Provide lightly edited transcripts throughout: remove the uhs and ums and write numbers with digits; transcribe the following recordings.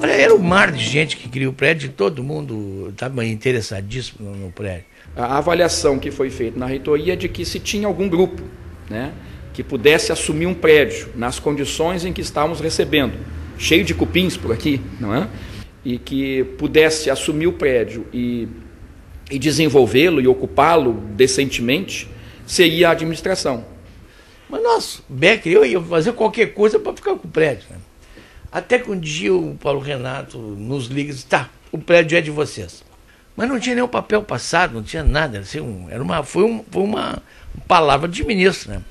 Olha, era um mar de gente que queria o prédio e todo mundo estava interessadíssimo no prédio. A avaliação que foi feita na reitoria é de que se tinha algum grupo, né, que pudesse assumir um prédio nas condições em que estávamos recebendo, cheio de cupins por aqui, não é? E que pudesse assumir o prédio e desenvolvê-lo e ocupá-lo decentemente, seria a administração. Mas nós, Becker, eu ia fazer qualquer coisa para ficar com o prédio, né? Até que um dia o Paulo Renato nos liga e diz, tá, o prédio é de vocês. Mas não tinha nenhum papel passado, não tinha nada. Assim, foi uma palavra de ministro, né?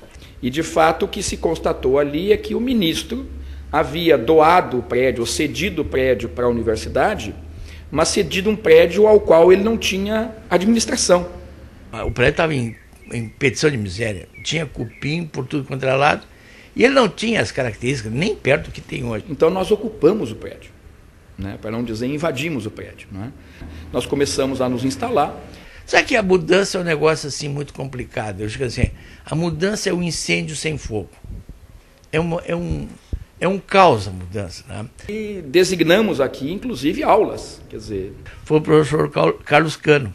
E, de fato, o que se constatou ali é que o ministro havia doado o prédio, ou cedido o prédio para a universidade, mas cedido um prédio ao qual ele não tinha administração. O prédio estava em petição de miséria, tinha cupim por tudo quanto era lado, e ele não tinha as características nem perto do que tem hoje. Então nós ocupamos o prédio, né? Para não dizer invadimos o prédio, né? Nós começamos a nos instalar. Sabe que a mudança é um negócio assim muito complicado? Eu digo assim, a mudança é um incêndio sem fogo. É um caos a mudança, né? E designamos aqui, inclusive, aulas. Quer dizer, foi o professor Carlos Cano,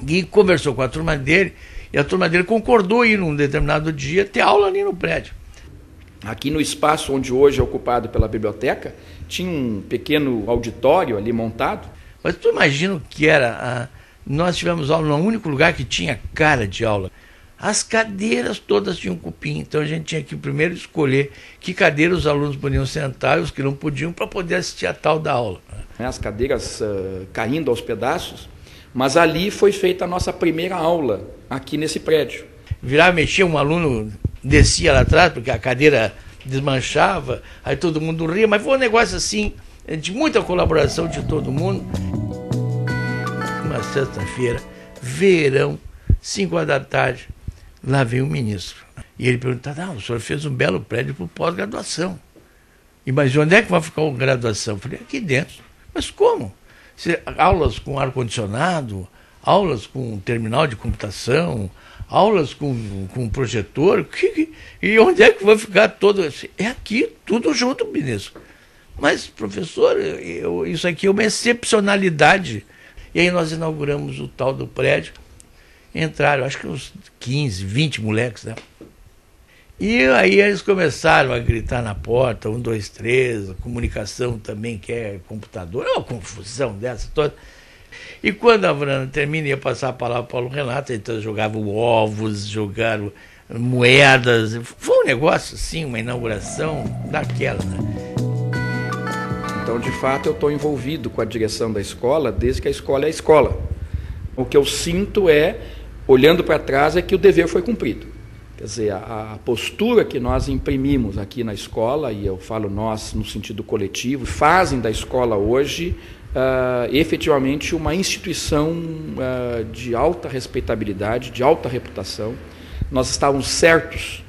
que conversou com a turma dele, e a turma dele concordou em, num determinado dia, ter aula ali no prédio. Aqui no espaço onde hoje é ocupado pela biblioteca, tinha um pequeno auditório ali montado. Mas tu imagina o que era? Nós tivemos aula no único lugar que tinha cara de aula. As cadeiras todas tinham cupim, então a gente tinha que primeiro escolher que cadeira os alunos podiam sentar e os que não podiam para poder assistir a tal da aula. As cadeiras caindo aos pedaços, mas ali foi feita a nossa primeira aula, aqui nesse prédio. Virava, mexia, um aluno descia lá atrás, porque a cadeira desmanchava, aí todo mundo ria, mas foi um negócio assim, de muita colaboração de todo mundo. Uma sexta-feira, verão, 5 da tarde, lá veio o ministro. E ele perguntava, o senhor fez um belo prédio para pós-graduação. Mas onde é que vai ficar a graduação? Eu falei, aqui dentro. Mas como? Aulas com ar-condicionado, aulas com terminal de computação, aulas com projetor, e onde é que vai ficar todo? É aqui, tudo junto, ministro. Mas, professor, isso aqui é uma excepcionalidade. E aí nós inauguramos o tal do prédio. Entraram, acho que uns 15, 20 moleques, né? E aí eles começaram a gritar na porta, 1, 2, 3, a comunicação também quer computador, é uma confusão dessa toda. E quando a Vrana termina, ia passar a palavra para o Paulo Renato, então jogavam ovos, jogaram moedas, foi um negócio assim, uma inauguração daquela, né? Então, de fato, eu estou envolvido com a direção da escola desde que a escola é a escola. O que eu sinto é, olhando para trás, é que o dever foi cumprido. Quer dizer, a postura que nós imprimimos aqui na escola, e eu falo nós no sentido coletivo, fazem da escola hoje efetivamente uma instituição de alta respeitabilidade, de alta reputação. Nós estávamos certos,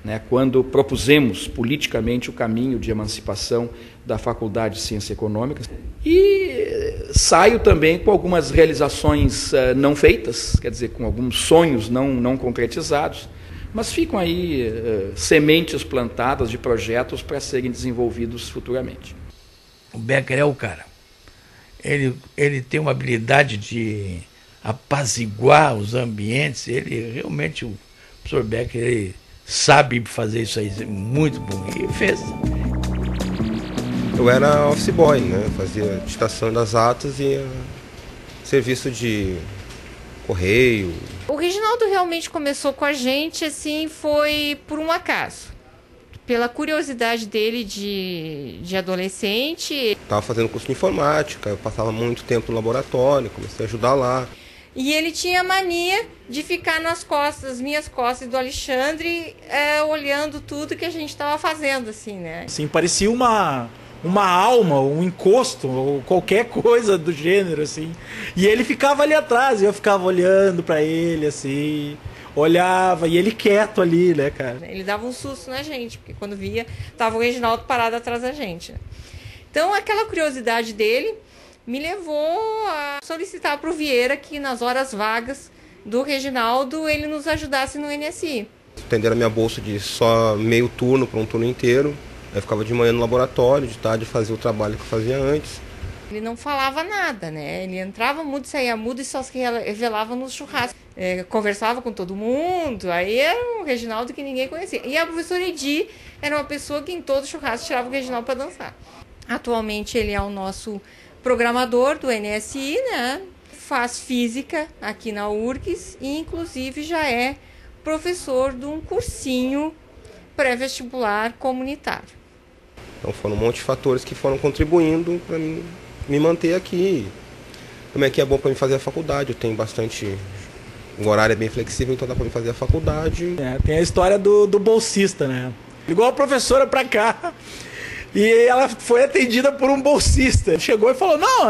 né, quando propusemos politicamente o caminho de emancipação da Faculdade de Ciências Econômicas. E saio também com algumas realizações não feitas, quer dizer, com alguns sonhos não concretizados, mas ficam aí sementes plantadas de projetos para serem desenvolvidos futuramente. O Becker é o cara. Ele tem uma habilidade de apaziguar os ambientes. Ele realmente, o professor Becker, ele sabe fazer isso aí, muito bom, e fez. Eu era office boy, né? Fazia digitação das atas e serviço de correio. O Reginaldo realmente começou com a gente, assim, foi por um acaso. Pela curiosidade dele de adolescente. Estava fazendo curso de informática, eu passava muito tempo no laboratório, comecei a ajudar lá. E ele tinha a mania de ficar nas costas, minhas costas e do Alexandre, olhando tudo que a gente estava fazendo, assim, né? Sim, parecia uma alma, um encosto, ou qualquer coisa do gênero, assim. E ele ficava ali atrás, e eu ficava olhando para ele, assim, olhava, e ele quieto ali, né, cara? Ele dava um susto na gente, porque quando via, tava o Reginaldo parado atrás da gente, né? Então, aquela curiosidade dele me levou a solicitar para o Vieira que nas horas vagas do Reginaldo ele nos ajudasse no NSI. Estenderam a minha bolsa de só meio turno para um turno inteiro. Aí eu ficava de manhã no laboratório, de tarde fazia o trabalho que eu fazia antes. Ele não falava nada, né? Ele entrava mudo, saía mudo e só se revelava nos churrascos. Conversava com todo mundo, aí era um Reginaldo que ninguém conhecia. E a professora Edi era uma pessoa que em todo churrasco tirava o Reginaldo para dançar. Atualmente ele é o nosso programador do NSI, né? Faz física aqui na URGS e inclusive já é professor de um cursinho pré-vestibular comunitário. Então foram um monte de fatores que foram contribuindo para me manter aqui. Como é que é bom para mim fazer a faculdade? Eu tenho bastante... O horário é bem flexível, então dá para mim fazer a faculdade. Tem a história do bolsista, né? Igual a professora pra cá. E ela foi atendida por um bolsista. Chegou e falou, não,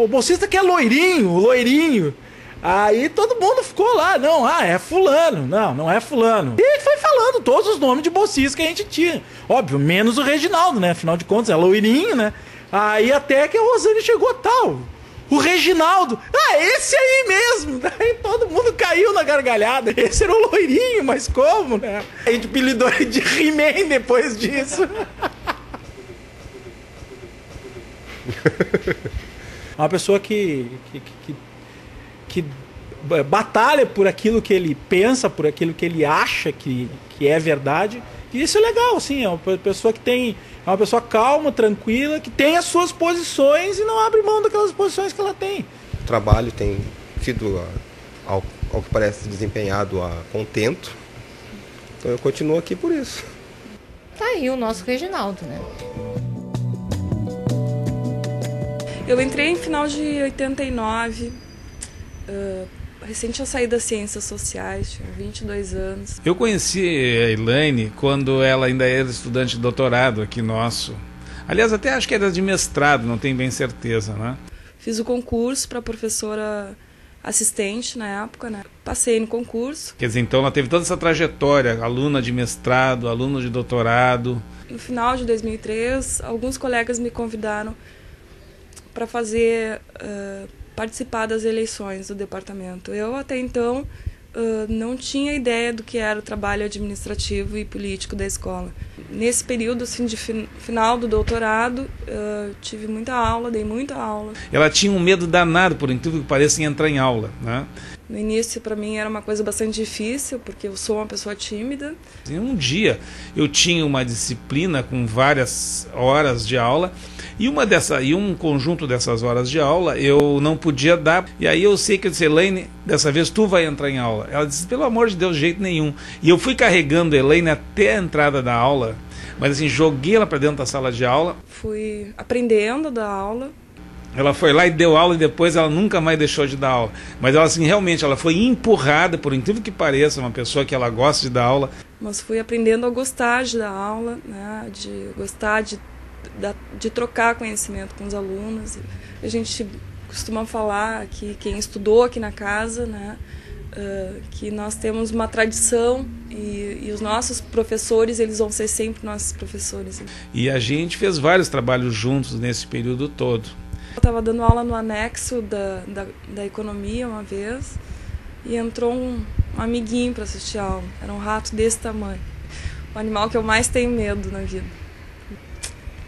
o bolsista que é loirinho. Aí todo mundo ficou lá, não, é fulano, não é fulano. E foi falando todos os nomes de bolsistas que a gente tinha. Óbvio, menos o Reginaldo, né? Afinal de contas, é loirinho, né? Aí até que a Rosane chegou, tal, o Reginaldo, esse aí mesmo. Daí todo mundo caiu na gargalhada. Esse era o loirinho, mas como, né? A gente apelidou ele de He-Man depois disso. Uma pessoa que batalha por aquilo que ele pensa, por aquilo que ele acha que é verdade. E isso é legal, assim, é uma pessoa é uma pessoa calma, tranquila, que tem as suas posições e não abre mão daquelas posições que ela tem. O trabalho tem sido, ao que parece, desempenhado a contento. Então eu continuo aqui por isso. Tá aí o nosso Reginaldo, né? Eu entrei em final de 89, recente tinha saído das ciências sociais, tinha 22 anos. Eu conheci a Elaine quando ela ainda era estudante de doutorado aqui nosso. Aliás, até acho que era de mestrado, não tenho bem certeza, né? Fiz o concurso para professora assistente na época, né? Passei no concurso. Quer dizer, então ela teve toda essa trajetória, aluna de mestrado, aluna de doutorado. No final de 2003, alguns colegas me convidaram para participar das eleições do departamento. Eu até então não tinha ideia do que era o trabalho administrativo e político da escola. Nesse período assim, de final do doutorado, tive muita aula, dei muita aula. Ela tinha um medo danado, por incrível que pareça, em entrar em aula, né? No início, para mim, era uma coisa bastante difícil, porque eu sou uma pessoa tímida. Um dia eu tinha uma disciplina com várias horas de aula, e um conjunto dessas horas de aula eu não podia dar. E aí eu sei que eu disse, Elaine, dessa vez tu vai entrar em aula. Ela disse, pelo amor de Deus, de jeito nenhum. E eu fui carregando a Elaine até a entrada da aula, mas assim, joguei ela para dentro da sala de aula. Fui aprendendo da aula. Ela foi lá e deu aula e depois ela nunca mais deixou de dar aula. Mas ela, assim, realmente, ela foi empurrada, por incrível que pareça, uma pessoa que ela gosta de dar aula. Mas fui aprendendo a gostar de dar aula, né? De gostar de trocar conhecimento com os alunos. A gente costuma falar que quem estudou aqui na casa, né? Que nós temos uma tradição e os nossos professores, eles vão ser sempre nossos professores. E a gente fez vários trabalhos juntos nesse período todo. Eu estava dando aula no anexo da economia uma vez e entrou um amiguinho para assistir a aula. Era um rato desse tamanho. O animal que eu mais tenho medo na vida.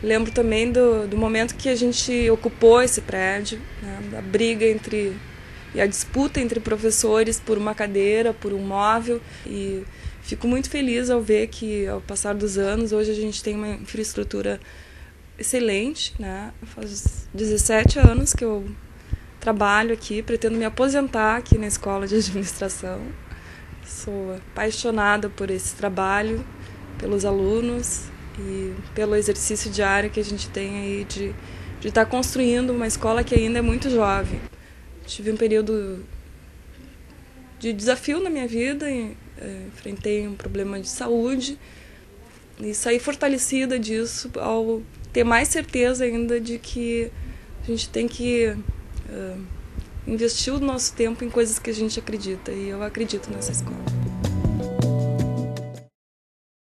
Lembro também do momento que a gente ocupou esse prédio, né, da briga e a disputa entre professores por uma cadeira, por um móvel. E fico muito feliz ao ver que, ao passar dos anos, hoje a gente tem uma infraestrutura excelente, né? Faz 17 anos que eu trabalho aqui, pretendo me aposentar aqui na escola de administração. Sou apaixonada por esse trabalho, pelos alunos e pelo exercício diário que a gente tem aí de estar construindo uma escola que ainda é muito jovem. Tive um período de desafio na minha vida, enfrentei um problema de saúde e saí fortalecida disso ao ter mais certeza ainda de que a gente tem que investir o nosso tempo em coisas que a gente acredita, e eu acredito nessa escola.